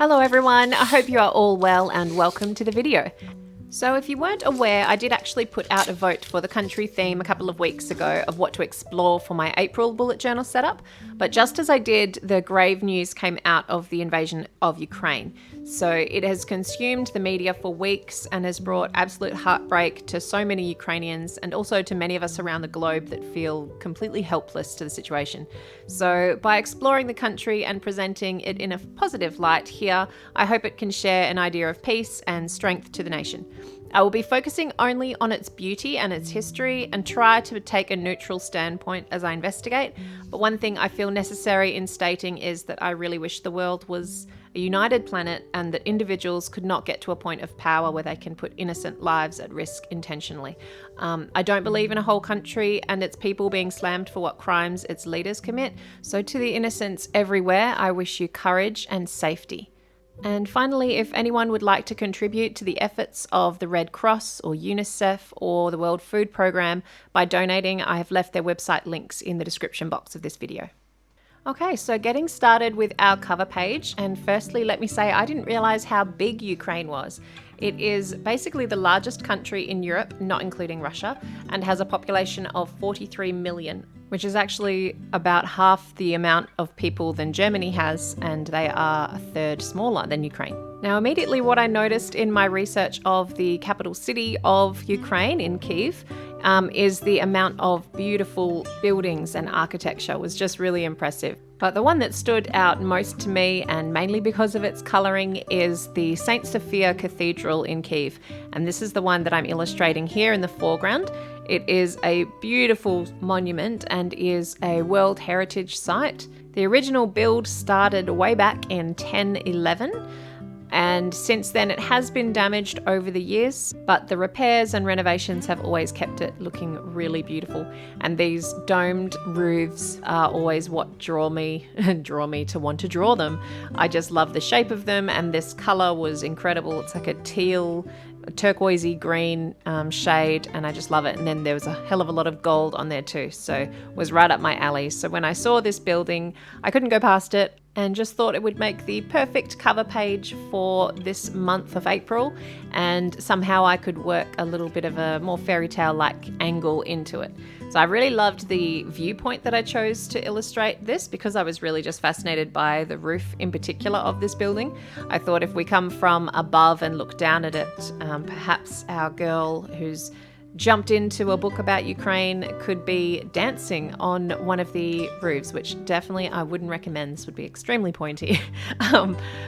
Hello everyone, I hope you are all well and welcome to the video. So if you weren't aware, I did actually put out a vote for the country theme a couple of weeks ago of what to explore for my April bullet journal setup, but just as I did, the grave news came out of the invasion of Ukraine. So it has consumed the media for weeks and has brought absolute heartbreak to so many Ukrainians and also to many of us around the globe that feel completely helpless to the situation. So by exploring the country and presenting it in a positive light here, I hope it can share an idea of peace and strength to the nation. I will be focusing only on its beauty and its history and try to take a neutral standpoint as I investigate. But one thing I feel necessary in stating is that I really wish the world was a united planet and that individuals could not get to a point of power where they can put innocent lives at risk intentionally. I don't believe in a whole country and its people being slammed for what crimes its leaders commit. So to the innocents everywhere, I wish you courage and safety. And finally, if anyone would like to contribute to the efforts of the Red Cross or UNICEF or the World Food Programme by donating, I have left their website links in the description box of this video. Okay, so getting started with our cover page, and firstly let me say I didn't realise how big Ukraine was. It is basically the largest country in Europe, not including Russia, and has a population of 43 million, which is actually about half the amount of people than Germany has, and they are a third smaller than Ukraine. Now, immediately what I noticed in my research of the capital city of Ukraine in Kyiv is the amount of beautiful buildings and architecture was just really impressive. But the one that stood out most to me, and mainly because of its colouring, is the St. Sophia Cathedral in Kyiv. And this is the one that I'm illustrating here in the foreground. It is a beautiful monument and is a World Heritage Site. The original build started way back in 1011. And since then it has been damaged over the years, but the repairs and renovations have always kept it looking really beautiful. And these domed roofs are always what draw me to want to draw them. I just love the shape of them, and this color was incredible. It's like a teal, turquoisey green shade, and I just love it. And then there was a hell of a lot of gold on there too, so it was right up my alley. So when I saw this building, I couldn't go past it and just thought it would make the perfect cover page for this month of April, and somehow I could work a little bit of a more fairy tale like angle into it. So I really loved the viewpoint that I chose to illustrate this, because I was really just fascinated by the roof in particular of this building. I thought if we come from above and look down at it, perhaps our girl who's jumped into a book about Ukraine could be dancing on one of the roofs, which definitely I wouldn't recommend. This would be extremely pointy.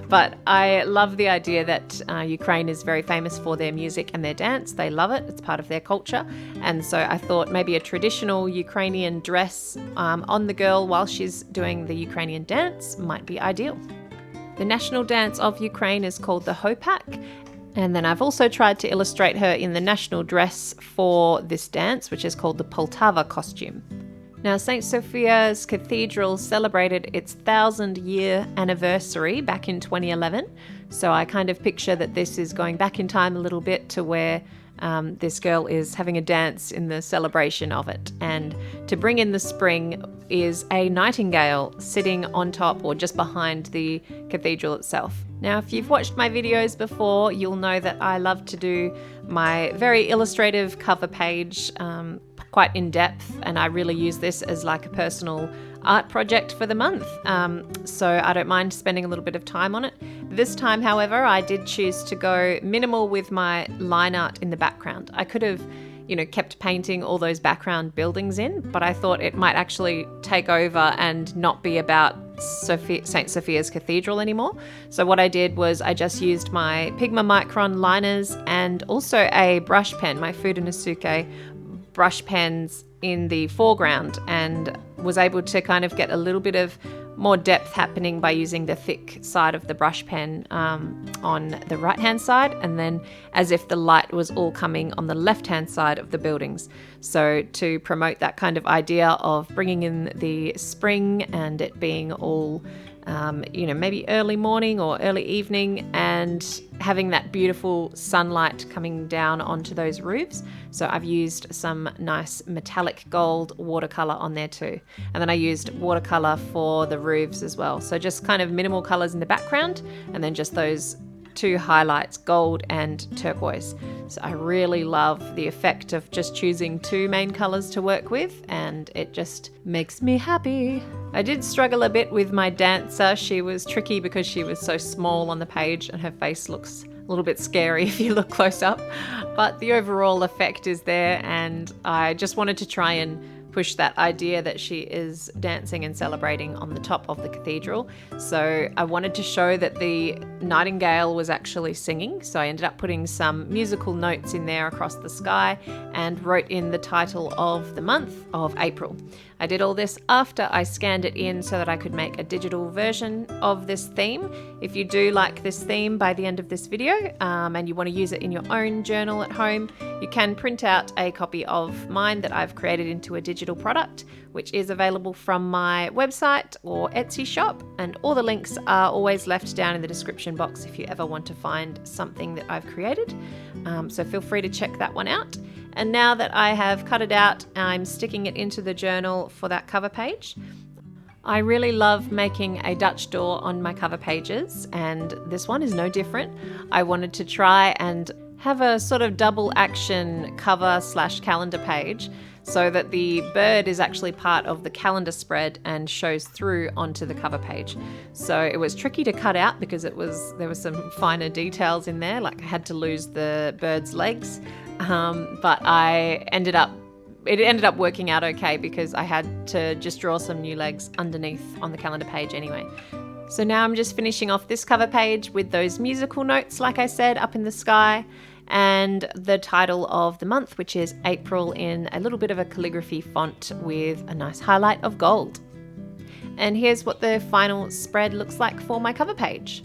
But I love the idea that Ukraine is very famous for their music and their dance. They love it. It's part of their culture. And so I thought maybe a traditional Ukrainian dress on the girl while she's doing the Ukrainian dance might be ideal. The national dance of Ukraine is called the hopak. And then I've also tried to illustrate her in the national dress for this dance, which is called the Poltava costume. Now, St. Sophia's Cathedral celebrated its 1,000-year anniversary back in 2011. So I kind of picture that this is going back in time a little bit to where this girl is having a dance in the celebration of it. And to bring in the spring is a nightingale sitting on top or just behind the cathedral itself. Now, if you've watched my videos before, you'll know that I love to do my very illustrative cover page quite in depth, and I really use this as like a personal art project for the month. So I don't mind spending a little bit of time on it. This time, however, I did choose to go minimal with my line art in the background. I could have, kept painting all those background buildings in, but I thought it might actually take over and not be about St. Sophia's Cathedral anymore. So what I did was I just used my Pigma Micron liners and also a brush pen, my Fuda Nasuke brush pens in the foreground, and was able to kind of get a little bit of more depth happening by using the thick side of the brush pen on the right hand side, and then as if the light was all coming on the left hand side of the buildings. So to promote that kind of idea of bringing in the spring and it being all you know, maybe early morning or early evening, and having that beautiful sunlight coming down onto those roofs. So I've used some nice metallic gold watercolor on there too. And then I used watercolor for the roofs as well. So just kind of minimal colors in the background, and then just those two highlights, gold and turquoise. So I really love the effect of just choosing two main colors to work with, and it just makes me happy. I did struggle a bit with my dancer. She was tricky because she was so small on the page and her face looks a little bit scary if you look close up, but the overall effect is there, and I just wanted to try and push that idea that she is dancing and celebrating on the top of the cathedral. So I wanted to show that the nightingale was actually singing. So I ended up putting some musical notes in there across the sky and wrote in the title of the month of April. I did all this after I scanned it in so that I could make a digital version of this theme. If you do like this theme by the end of this video and you want to use it in your own journal at home, you can print out a copy of mine that I've created into a digital product, which is available from my website or Etsy shop, and all the links are always left down in the description box if you ever want to find something that I've created. So feel free to check that one out. And now that I have cut it out, I'm sticking it into the journal for that cover page. I really love making a Dutch door on my cover pages, and this one is no different. I wanted to try and have a sort of double action cover/calendar page so that the bird is actually part of the calendar spread and shows through onto the cover page. So it was tricky to cut out because there was some finer details in there, like I had to lose the bird's legs, but it ended up working out okay because I had to just draw some new legs underneath on the calendar page anyway. So now I'm just finishing off this cover page with those musical notes, like I said, up in the sky, and the title of the month, which is April, in a little bit of a calligraphy font with a nice highlight of gold. And here's what the final spread looks like for my cover page.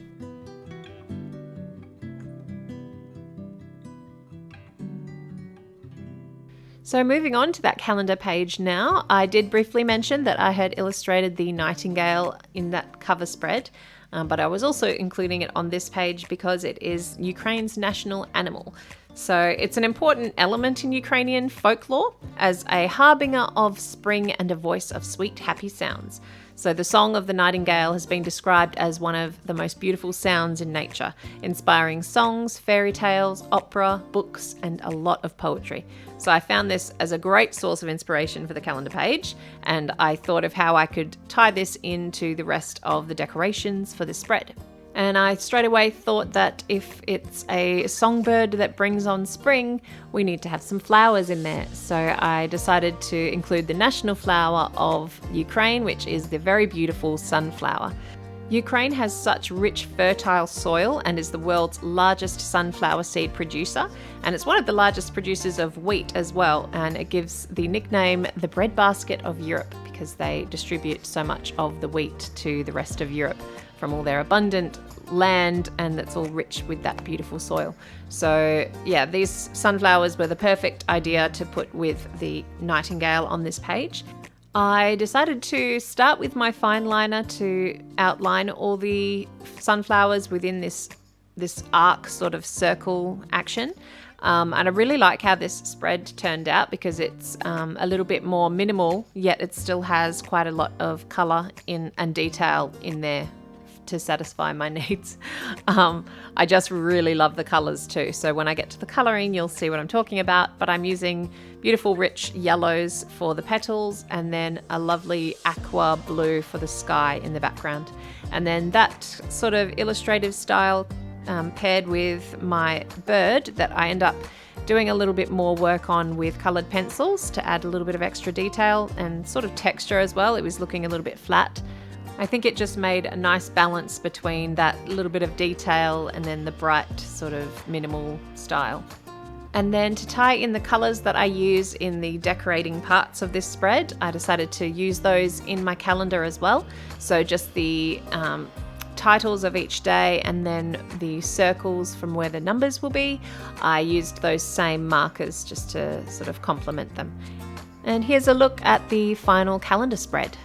So moving on to that calendar page now, I did briefly mention that I had illustrated the nightingale in that cover spread, but I was also including it on this page because it is Ukraine's national animal. So it's an important element in Ukrainian folklore as a harbinger of spring and a voice of sweet, happy sounds. So the song of the nightingale has been described as one of the most beautiful sounds in nature, inspiring songs, fairy tales, opera, books, and a lot of poetry. So I found this as a great source of inspiration for the calendar page, and I thought of how I could tie this into the rest of the decorations for the spread. And I straight away thought that if it's a songbird that brings on spring, we need to have some flowers in there. So I decided to include the national flower of Ukraine, which is the very beautiful sunflower. Ukraine has such rich, fertile soil and is the world's largest sunflower seed producer. And it's one of the largest producers of wheat as well. And it gives the nickname the breadbasket of Europe because they distribute so much of the wheat to the rest of Europe from all their abundant land, and that's all rich with that beautiful soil. So yeah, these sunflowers were the perfect idea to put with the nightingale on this page. I decided to start with my fine liner to outline all the sunflowers within this arc sort of circle action. And I really like how this spread turned out because it's a little bit more minimal, yet it still has quite a lot of colour in and detail in there to satisfy my needs. I just really love the colors too. So when I get to the coloring, you'll see what I'm talking about, but I'm using beautiful rich yellows for the petals and then a lovely aqua blue for the sky in the background. And then that sort of illustrative style paired with my bird that I end up doing a little bit more work on with colored pencils to add a little bit of extra detail and sort of texture as well. It was looking a little bit flat. I think it just made a nice balance between that little bit of detail and then the bright sort of minimal style. And then to tie in the colors that I use in the decorating parts of this spread, I decided to use those in my calendar as well. So just the titles of each day and then the circles from where the numbers will be, I used those same markers just to sort of complement them. And here's a look at the final calendar spread.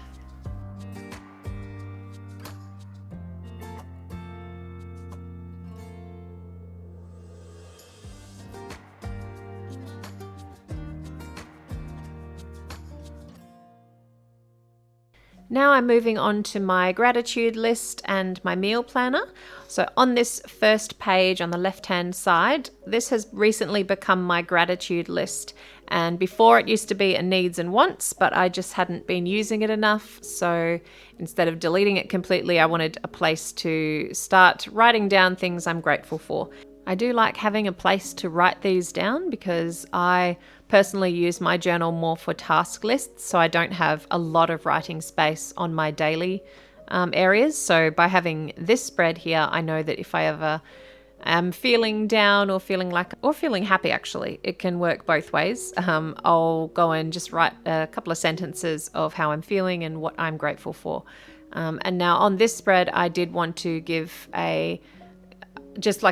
Now I'm moving on to my gratitude list and my meal planner. So on this first page on the left-hand side, this has recently become my gratitude list. And before it used to be a needs and wants, but I just hadn't been using it enough. So instead of deleting it completely, I wanted a place to start writing down things I'm grateful for. I do like having a place to write these down because I personally use my journal more for task lists, so I don't have a lot of writing space on my daily areas. So by having this spread here, I know that if I ever am feeling down or feeling happy, actually, it can work both ways. I'll go and just write a couple of sentences of how I'm feeling and what I'm grateful for. And now on this spread, I did want to give just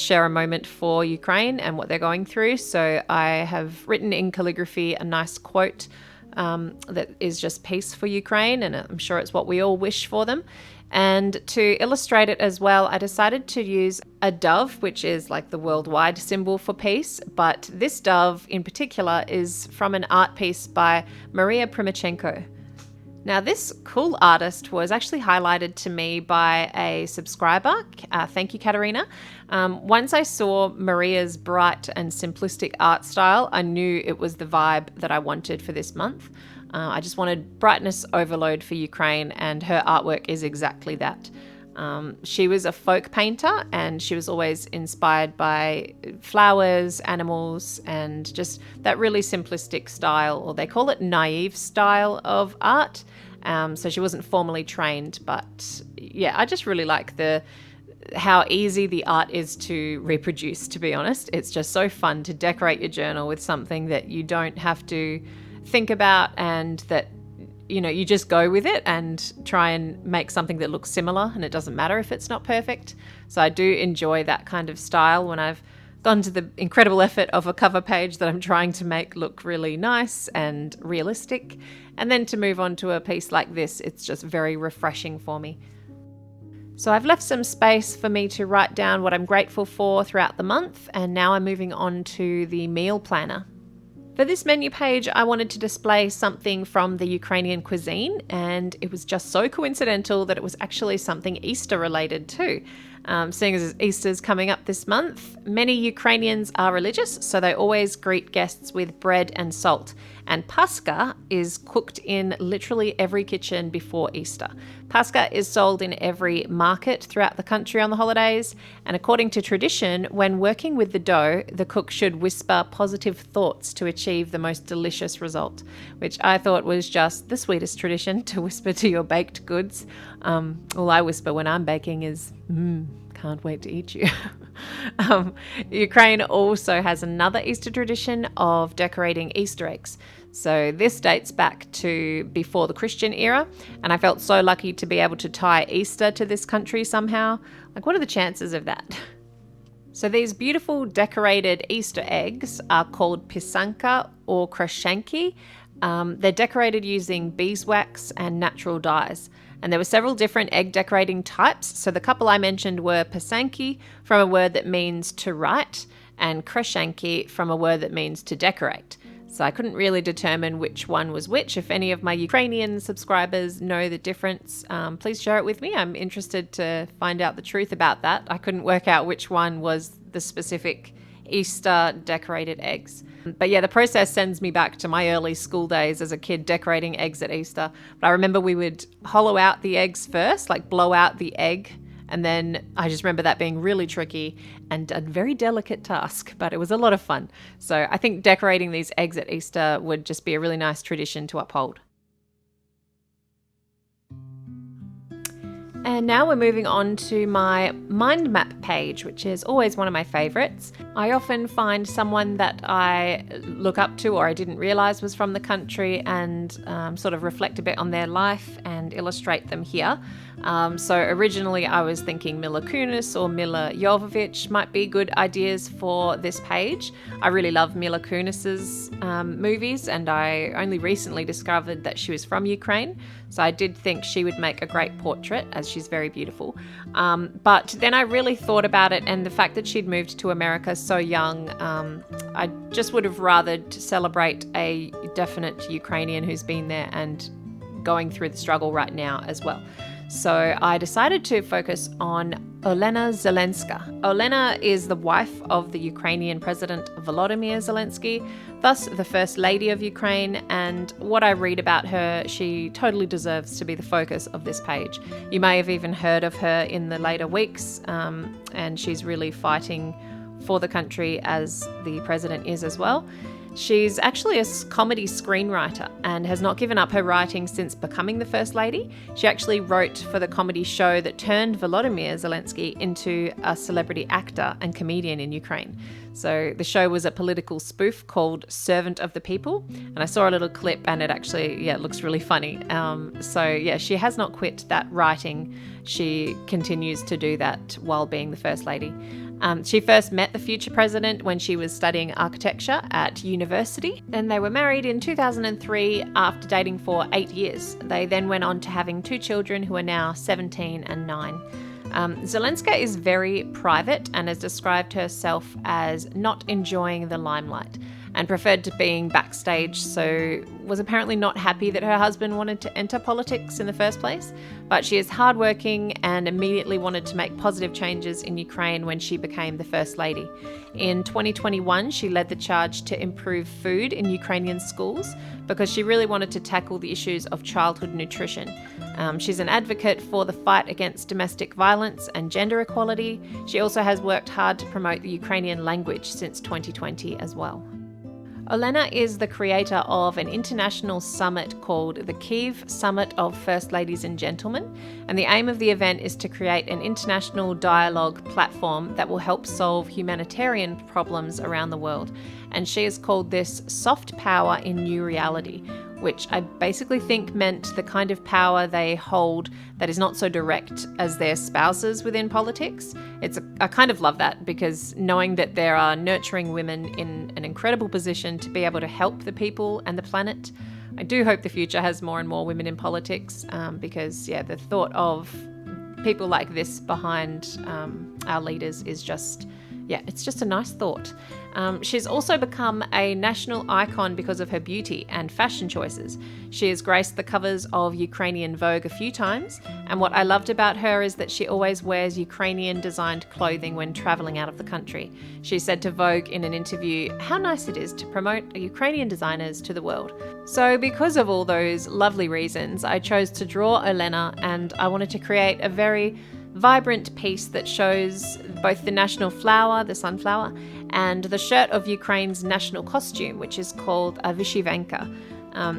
share a moment for Ukraine and what they're going through. So I have written in calligraphy a nice quote that is just peace for Ukraine, and I'm sure it's what we all wish for them. And to illustrate it as well, I decided to use a dove, which is like the worldwide symbol for peace. But this dove in particular is from an art piece by Maria Primachenko. Now, this cool artist was actually highlighted to me by a subscriber. Thank you, Katerina. Once I saw Maria's bright and simplistic art style, I knew it was the vibe that I wanted for this month. I just wanted brightness overload for Ukraine, and her artwork is exactly that. She was a folk painter, and she was always inspired by flowers, animals, and just that really simplistic style, or they call it naive style of art. So she wasn't formally trained, but yeah, I just really like how easy the art is to reproduce, to be honest. It's just so fun to decorate your journal with something that you don't have to think about, and that you just go with it and try and make something that looks similar, and it doesn't matter if it's not perfect. So I do enjoy that kind of style when I've gone to the incredible effort of a cover page that I'm trying to make look really nice and realistic. And then to move on to a piece like this, it's just very refreshing for me. So I've left some space for me to write down what I'm grateful for throughout the month, and now I'm moving on to the meal planner. For this menu page, I wanted to display something from the Ukrainian cuisine, and it was just so coincidental that it was actually something Easter related too. Seeing as Easter's coming up this month, many Ukrainians are religious, so they always greet guests with bread and salt. And Pascha is cooked in literally every kitchen before Easter. Pascha is sold in every market throughout the country on the holidays. And according to tradition, when working with the dough, the cook should whisper positive thoughts to achieve the most delicious result, which I thought was just the sweetest tradition to whisper to your baked goods. All I whisper when I'm baking is, can't wait to eat you. Ukraine also has another Easter tradition of decorating Easter eggs. So this dates back to before the Christian era, and I felt so lucky to be able to tie Easter to this country somehow. Like, what are the chances of that? So these beautiful decorated Easter eggs are called pisanka or krashenki. They're decorated using beeswax and natural dyes. And there were several different egg decorating types. So the couple I mentioned were pisanki, from a word that means to write, and krashenki, from a word that means to decorate. So I couldn't really determine which one was which. If any of my Ukrainian subscribers know the difference, please share it with me. I'm interested to find out the truth about that. I couldn't work out which one was the specific Easter decorated eggs. But yeah, the process sends me back to my early school days as a kid decorating eggs at Easter. But I remember we would hollow out the eggs first, like blow out the egg. And then I just remember that being really tricky and a very delicate task, but it was a lot of fun. So I think decorating these eggs at Easter would just be a really nice tradition to uphold. And now we're moving on to my mind map page, which is always one of my favorites. I often find someone that I look up to or I didn't realize was from the country and sort of reflect a bit on their life and illustrate them here. So originally I was thinking Mila Kunis or Mila Jovovich might be good ideas for this page. I really love Mila Kunis's movies, and I only recently discovered that she was from Ukraine. So I did think she would make a great portrait, as she's very beautiful. But then I really thought about it, and the fact that she'd moved to America so young, I just would have rathered to celebrate a definite Ukrainian who's been there and going through the struggle right now as well. So I decided to focus on Olena Zelenska. Olena is the wife of the Ukrainian President Volodymyr Zelensky, thus the First Lady of Ukraine, and what I read about her, she totally deserves to be the focus of this page. You may have even heard of her in the later weeks, and she's really fighting for the country as the president is as well. She's actually a comedy screenwriter and has not given up her writing since becoming the First Lady. She actually wrote for the comedy show that turned Volodymyr Zelensky into a celebrity actor and comedian in Ukraine. So the show was a political spoof called Servant of the People, and I saw a little clip and it actually, it looks really funny. She has not quit that writing. She continues to do that while being the First Lady. She first met the future president when she was studying architecture at university. Then they were married in 2003 after dating for 8 years. They then went on to having 2 children who are now 17 and 9. Zelenska is very private and has described herself as not enjoying the limelight and preferred to being backstage, so was apparently not happy that her husband wanted to enter politics in the first place. But she is hardworking and immediately wanted to make positive changes in Ukraine when she became the First Lady. In 2021, she led the charge to improve food in Ukrainian schools because she really wanted to tackle the issues of childhood nutrition. She's an advocate for the fight against domestic violence and gender equality. She also has worked hard to promote the Ukrainian language since 2020 as well. Olena is the creator of an international summit called the Kyiv Summit of First Ladies and Gentlemen, and the aim of the event is to create an international dialogue platform that will help solve humanitarian problems around the world. And she has called this Soft Power in New Reality, which I basically think meant the kind of power they hold that is not so direct as their spouses within politics. I kind of love that, because knowing that there are nurturing women in an incredible position to be able to help the people and the planet, I do hope the future has more and more women in politics, because the thought of people like this behind our leaders is just, it's just a nice thought. She's also become a national icon because of her beauty and fashion choices. She has graced the covers of Ukrainian Vogue a few times, and what I loved about her is that she always wears Ukrainian designed clothing when traveling out of the country. She said to Vogue in an interview how nice it is to promote Ukrainian designers to the world. So because of all those lovely reasons, I chose to draw Olena, and I wanted to create a very vibrant piece that shows both the national flower, the sunflower, and the shirt of Ukraine's national costume, which is called a vyshyvanka.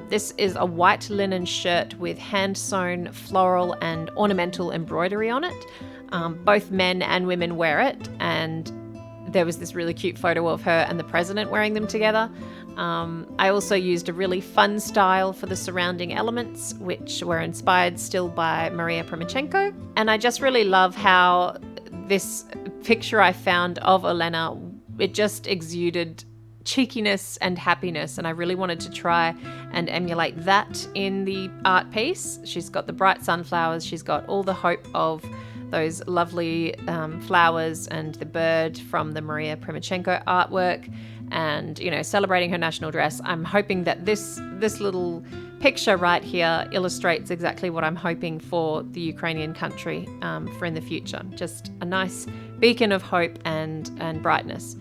This is a white linen shirt with hand-sewn floral and ornamental embroidery on it. Both men and women wear it, and there was this really cute photo of her and the president wearing them together. I also used a really fun style for the surrounding elements, which were inspired still by Maria Primachenko. And I just really love how this picture I found of Olena, it just exuded cheekiness and happiness, and I really wanted to try and emulate that in the art piece. She's got the bright sunflowers, she's got all the hope of those lovely flowers and the bird from the Maria Primachenko artwork, and celebrating her national dress. I'm hoping that this little picture right here illustrates exactly what I'm hoping for the Ukrainian country for in the future. Just a nice beacon of hope and brightness.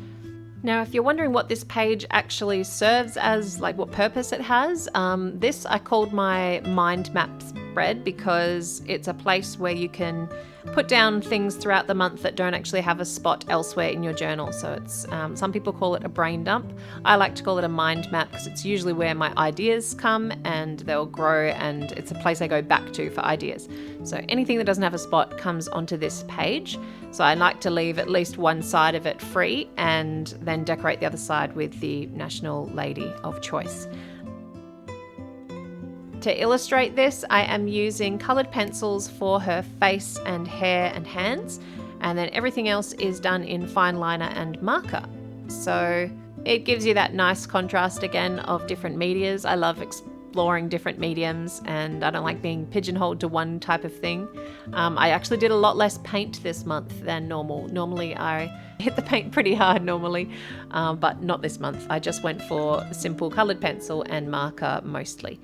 Now, if you're wondering what this page actually serves as, like what purpose it has, this I called my mind map spread because it's a place where you can put down things throughout the month that don't actually have a spot elsewhere in your journal. So it's some people call it a brain dump. I like to call it a mind map because it's usually where my ideas come and they'll grow, and it's a place I go back to for ideas. So anything that doesn't have a spot comes onto this page. So I like to leave at least one side of it free and then decorate the other side with the national lady of choice. To illustrate this, I am using coloured pencils for her face and hair and hands, and then everything else is done in fine liner and marker. So it gives you that nice contrast again of different medias. I love exploring different mediums, and I don't like being pigeonholed to one type of thing. I actually did a lot less paint this month than normal. Normally I hit the paint pretty hard but not this month. I just went for simple coloured pencil and marker mostly.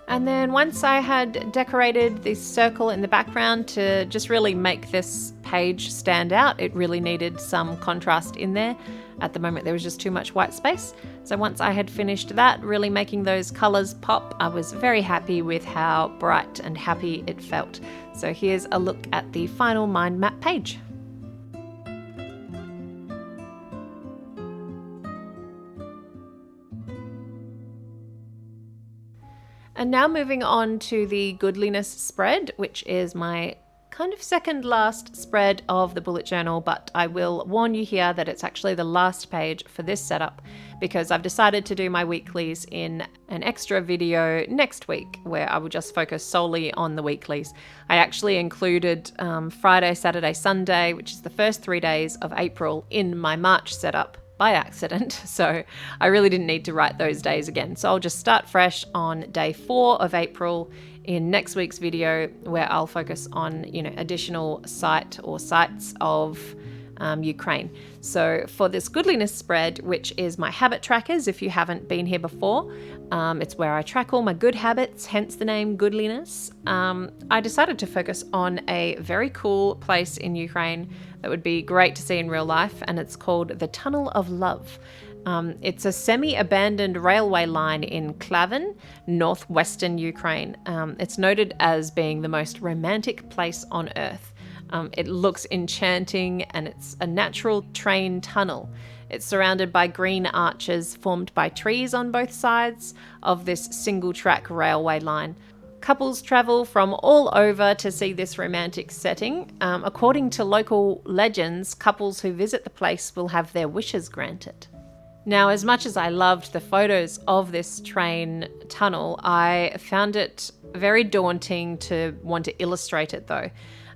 And then once I had decorated this circle in the background to just really make this page stand out, it really needed some contrast in there. At the moment, there was just too much white space. So once I had finished that, really making those colors pop, I was very happy with how bright and happy it felt. So here's a look at the final mind map page. And now moving on to the Godliness spread, which is my kind of second last spread of the bullet journal, but I will warn you here that it's actually the last page for this setup because I've decided to do my weeklies in an extra video next week where I will just focus solely on the weeklies. I actually included Friday, Saturday, Sunday, which is the first 3 days of April, in my March setup by accident, so I really didn't need to write those days again. So I'll just start fresh on day 4 of April in next week's video, where I'll focus on, additional sites of Ukraine. So for this Godliness spread, which is my habit trackers, if you haven't been here before, it's where I track all my good habits, hence the name Godliness. I decided to focus on a very cool place in Ukraine that would be great to see in real life, and it's called the Tunnel of Love. It's a semi-abandoned railway line in Kyiv, northwestern Ukraine. It's noted as being the most romantic place on earth. It looks enchanting, and it's a natural train tunnel. It's surrounded by green arches formed by trees on both sides of this single-track railway line. Couples travel from all over to see this romantic setting. According to local legends, couples who visit the place will have their wishes granted. Now, as much as I loved the photos of this train tunnel, I found it very daunting to want to illustrate it though.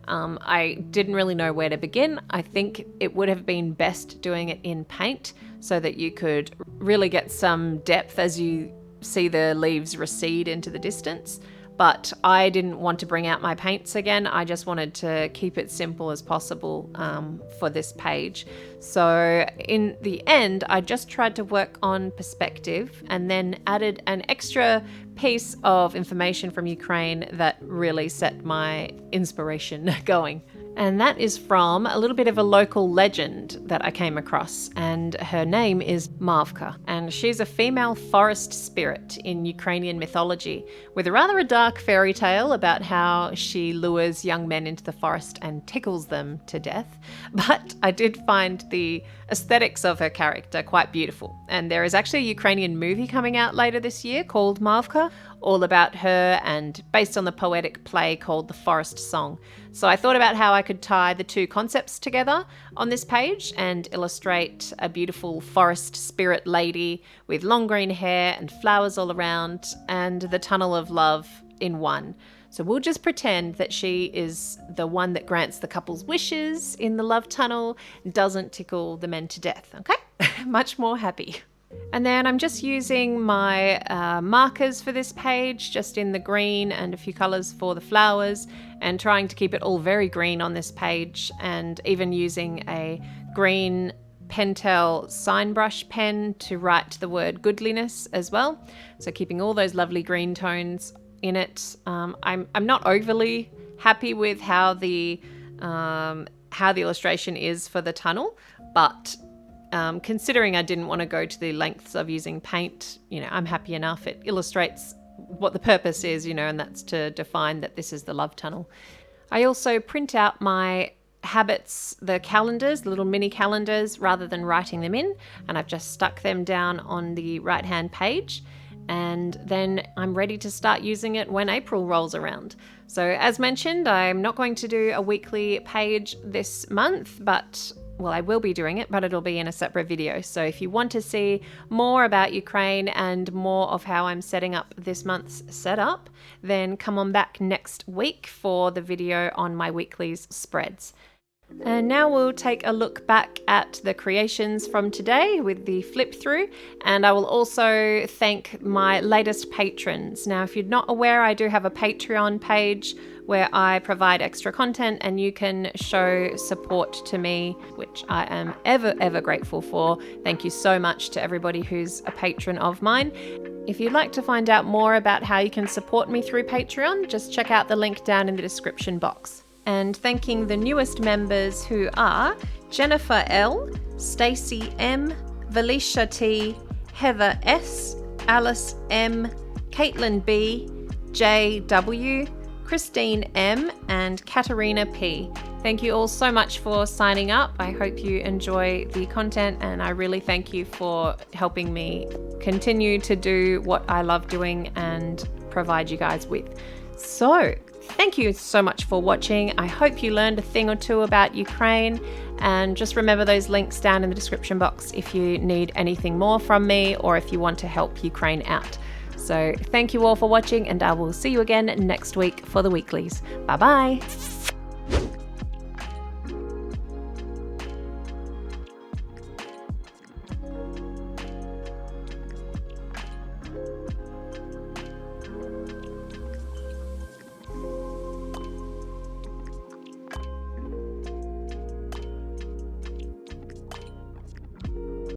I didn't really know where to begin. I think it would have been best doing it in paint so that you could really get some depth as you see the leaves recede into the distance. But I didn't want to bring out my paints again. I just wanted to keep it simple as possible for this page. So in the end, I just tried to work on perspective and then added an extra piece of information from Ukraine that really set my inspiration going. And that is from a little bit of a local legend that I came across, and her name is Mavka, and she's a female forest spirit in Ukrainian mythology, with a dark fairy tale about how she lures young men into the forest and tickles them to death. But I did find the aesthetics of her character quite beautiful, and there is actually a Ukrainian movie coming out later this year called Mavka, all about her and based on the poetic play called The Forest Song. So I thought about how I could tie the two concepts together on this page and illustrate a beautiful forest spirit lady with long green hair and flowers all around, and the tunnel of love in one. So we'll just pretend that she is the one that grants the couple's wishes in the love tunnel, doesn't tickle the men to death, okay? Much more happy. And then I'm just using my markers for this page, just in the green and a few colors for the flowers, and trying to keep it all very green on this page, and even using a green Pentel sign brush pen to write the word Godliness as well. So keeping all those lovely green tones in it. I'm not overly happy with how the illustration is for the tunnel, but considering I didn't want to go to the lengths of using paint, I'm happy enough. It illustrates what the purpose is, and that's to define that this is the love tunnel. I also print out my habits, the calendars, the little mini calendars, rather than writing them in, and I've just stuck them down on the right-hand page. And then I'm ready to start using it when April rolls around. So as mentioned, I'm not going to do a weekly page this month, but I will be doing it, but it'll be in a separate video. So if you want to see more about Ukraine and more of how I'm setting up this month's setup, then come on back next week for the video on my weeklies spreads. And now we'll take a look back at the creations from today with the flip through, and I will also thank my latest patrons. Now, if you're not aware, I do have a Patreon page where I provide extra content and you can show support to me, which I am ever grateful for. Thank you so much to everybody who's a patron of mine. If you'd like to find out more about how you can support me through Patreon, just check out the link down in the description box. And thanking the newest members, who are Jennifer L, Stacey M, Valicia T, Heather S, Alice M, Caitlin B, JW, Christine M, and Katarina P. Thank you all so much for signing up. I hope you enjoy the content, and I really thank you for helping me continue to do what I love doing and provide you guys with. So, thank you so much for watching. I hope you learned a thing or two about Ukraine, and just remember those links down in the description box if you need anything more from me or if you want to help Ukraine out. So thank you all for watching, and I will see you again next week for the weeklies. Bye bye.